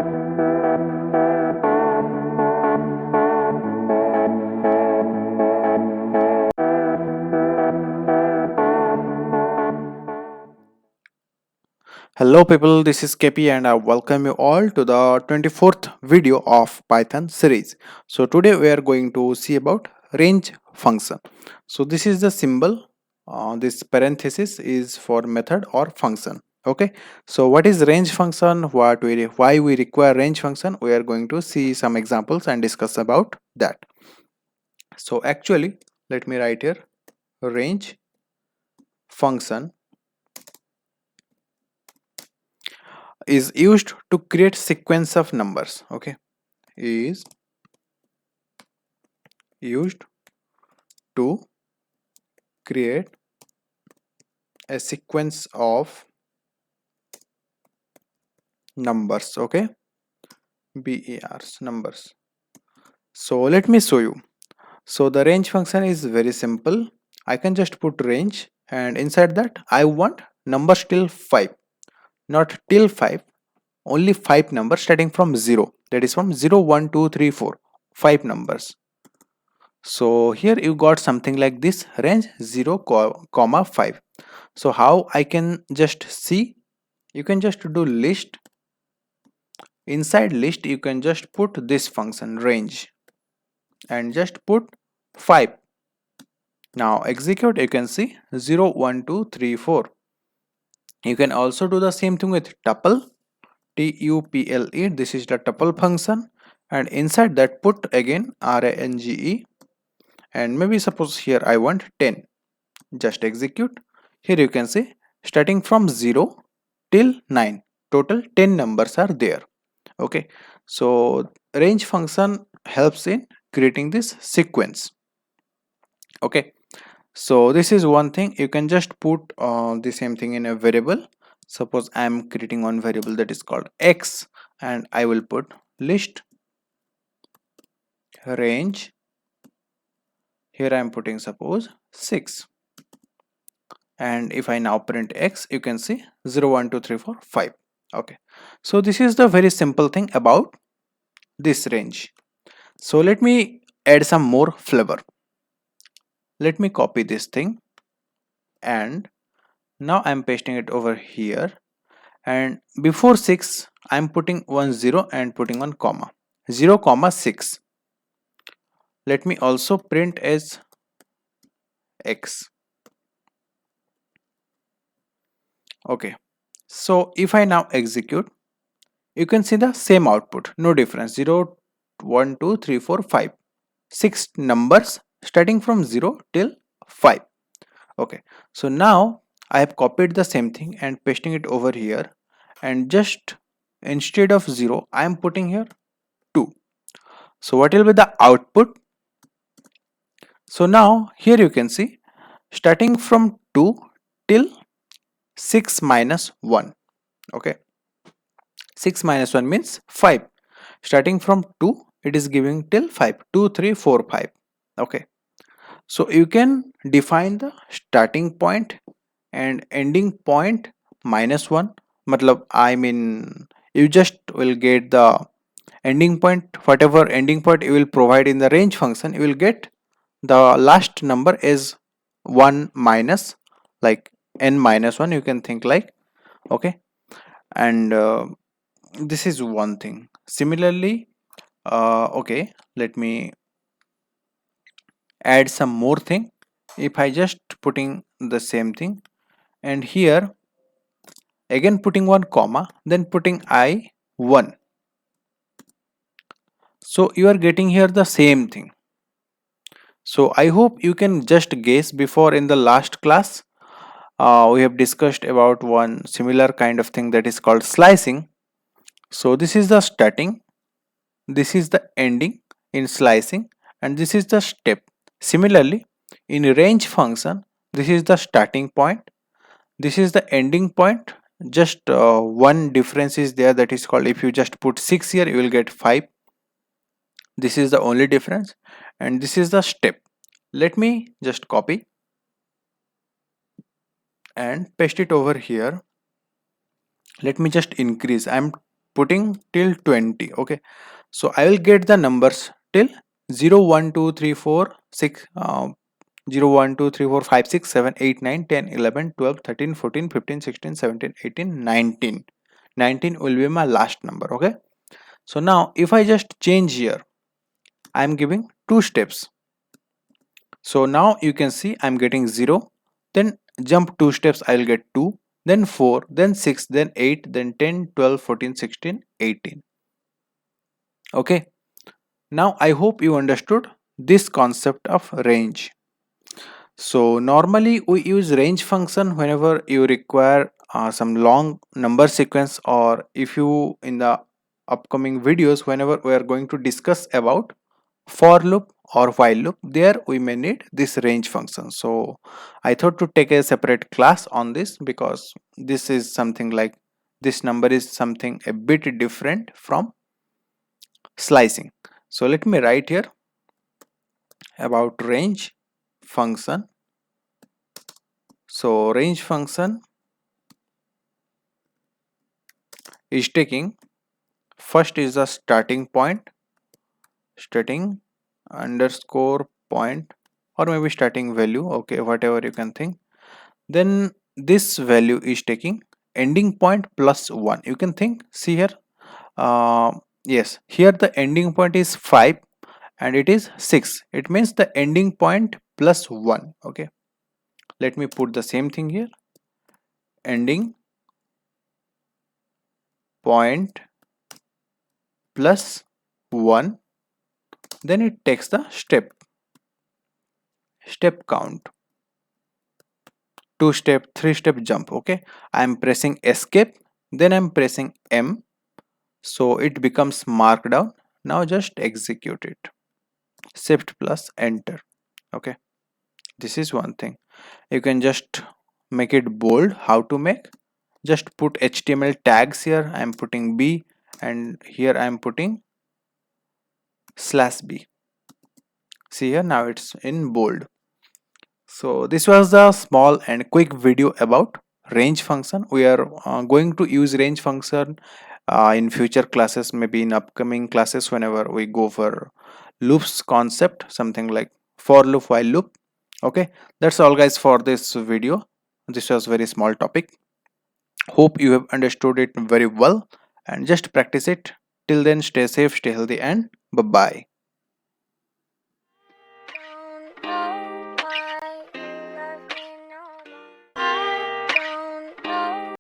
Hello people, this is KP and I welcome you all to the 24th video of Python series. So today we are going to see about range function. So this is the symbol, this parenthesis is for method or function. Okay, so what is range function, why we require range function, we are going to see some examples and discuss about that. So actually, let me write here range function is used to create sequence of numbers. Okay, is used to create a sequence of numbers. Okay, bers numbers. So let me show you. So the range function is very simple. I can just put range and inside that I want numbers till 5, not till 5, only 5 numbers starting from 0, that is from 0 1 2 3 4, 5 numbers. So here you got something like this, range 0 comma 5. So how I can just see, you can just do list. Inside list you can just put this function range and just put 5. Now execute, you can see 0 1 2 3 4. You can also do the same thing with tuple, tuple, this is the tuple function, and inside that put again range, and maybe suppose here I want 10. Just execute. Here you can see starting from 0 till 9, total 10 numbers are there. Okay, so range function helps in creating this sequence. Okay, so this is one thing. You can just put the same thing in a variable. Suppose I am creating one variable that is called x, and I will put list range. Here I am putting suppose 6, and if I now print x, you can see 0 1 2 3 4 5. Okay, so this is the very simple thing about this range. So let me add some more flavor. Let me copy this thing, and now I'm pasting it over here, and before 6 I'm putting 1 0 and putting 1 comma, 0 comma 6. Let me also print as x. Okay, so if I now execute, you can see the same output, no difference, 0 1 2 3 4 5, 6 numbers starting from 0 till 5. Okay, so now I have copied the same thing and pasting it over here, and just instead of 0 I am putting here 2. So what will be the output? So now here you can see starting from 2 till 6 minus 1. Okay, 6 minus 1 means 5. Starting from 2 it is giving till 5, 2 3 4 5. Okay, so you can define the starting point and ending point minus 1. Matlab, I mean, you just will get the ending point, whatever ending point you will provide in the range function, you will get the last number is 1 minus, like n minus 1, you can think like. Okay, and this is one thing. Similarly, okay, let me add some more thing. If I just putting the same thing, and here again putting 1 comma, then putting I 1, so you are getting here the same thing. So I hope you can just guess. Before in the last class we have discussed about one similar kind of thing that is called slicing. So this is the starting, this is the ending in slicing, and this is the step. Similarly, in range function, this is the starting point, this is the ending point. Just one difference is there, that is called, if you just put 6 here you will get 5. This is the only difference, and this is the step. Let me just copy and paste it over here. Let me just increase. I'm putting till 20. Okay, so I will get the numbers till 0 1 2 3 4 6 0 1 2 3 4 5 6 7 8 9 10 11 12 13 14 15 16 17 18 19. 19 will be my last number. Okay, so now if I just change here, I am giving two steps. So now you can see I'm getting 0, then jump two steps, I'll get 2, then 4, then 6, then 8, then 10, 12, 14, 16, 18. Okay, now I hope you understood this concept of range. So normally we use range function whenever you require some long number sequence, or if you in the upcoming videos whenever we are going to discuss about for loop or while loop, there we may need this range function. So I thought to take a separate class on this, because this is something like, this number is something a bit different from slicing. So let me write here about range function. So range function is taking, first is the starting point, starting underscore point, or maybe starting value, okay, whatever you can think. Then this value is taking ending point plus 1. You can think, see here, yes, here the ending point is 5 and it is 6. It means the ending point plus 1. Okay, let me put the same thing here, ending point plus 1, then it takes the step count, 2 step, 3 step jump. Okay, I am pressing escape, then I'm pressing M, so it becomes markdown. Now just execute it, shift plus enter. Okay, this is one thing. You can just make it bold. How to make? Just put HTML tags here. I am putting B, and here I am putting /B. See here, now it's in bold. So this was the small and quick video about range function. We are going to use range function in future classes, maybe in upcoming classes whenever we go for loops concept, something like for loop, while loop. Okay, that's all guys for this video. This was very small topic. Hope you have understood it very well, and just practice it. Till then, stay safe, stay healthy, and bye bye.